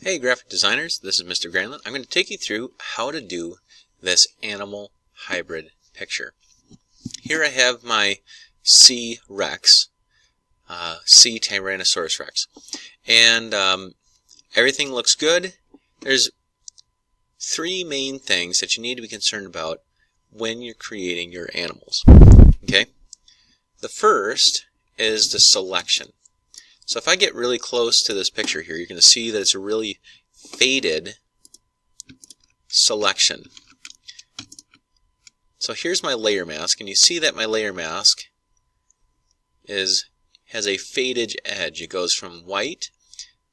Hey graphic designers, this is Mr. Granlund. I'm going to take you through how to do this animal hybrid picture. Here I have my C. rex, C. Tyrannosaurus rex, and everything looks good. There's three main things that you need to be concerned about when you're creating your animals. Okay? The first is the selection. So if I get really close to this picture here, you're going to see that it's a really faded selection. So here's my layer mask, and you see that my layer mask has a faded edge. It goes from white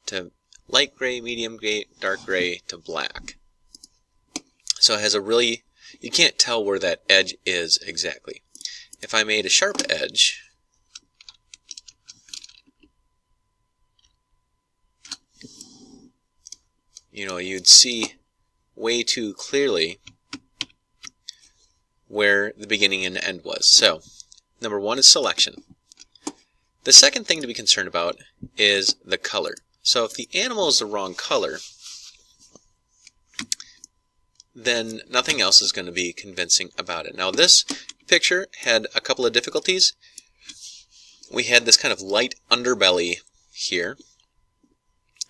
to light gray, medium gray, dark gray to black. So it has a really, you can't tell where that edge is exactly. If I made a sharp edge, you'd see way too clearly where the beginning and end was. So, number one is selection. The second thing to be concerned about is the color. So if the animal is the wrong color, then nothing else is going to be convincing about it. Now this picture had a couple of difficulties. We had this kind of light underbelly here,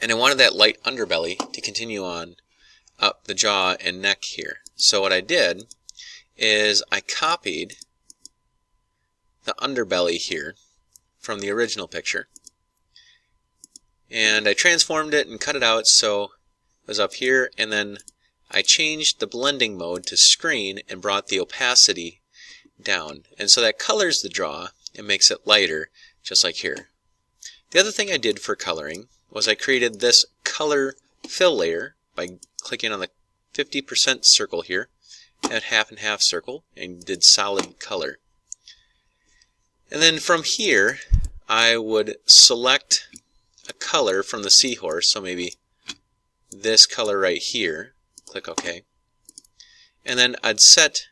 and I wanted that light underbelly to continue on up the jaw and neck here. So what I did is I copied the underbelly here from the original picture, and I transformed it and cut it out so it was up here, and then I changed the blending mode to screen and brought the opacity down, and so that colors the jaw and makes it lighter, just like here. The other thing I did for coloring was I created this color fill layer by clicking on the 50% circle here, and half and half circle, and did solid color. And then from here I would select a color from the seahorse, so maybe this color right here, click OK, and then I'd set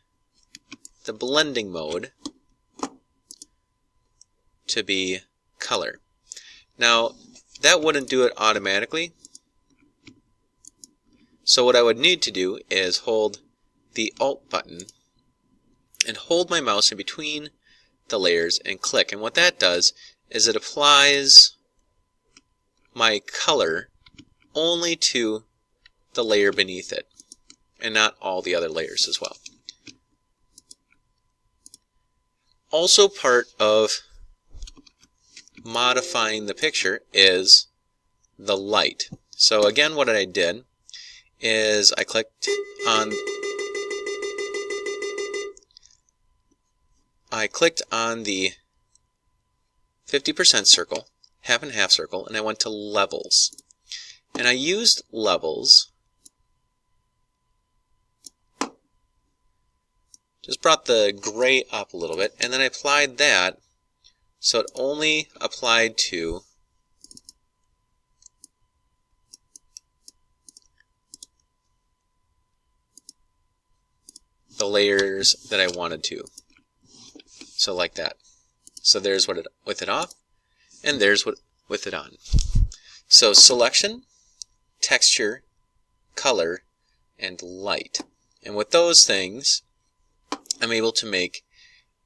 the blending mode to be color. Now that wouldn't do it automatically, so what I would need to do is hold the Alt button and hold my mouse in between the layers and click, and what that does is it applies my color only to the layer beneath it and not all the other layers as well. Also part of modifying the picture is the light. So again, what I did is I clicked on the 50% circle, half and half circle, and I went to levels. And I used levels, just brought the gray up a little bit, and then I applied that so it only applied to the layers that I wanted to. So like that. So there's with it off, and there's with it on. So selection, texture, color, and light. And with those things, I'm able to make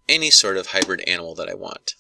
any sort of hybrid animal that I want.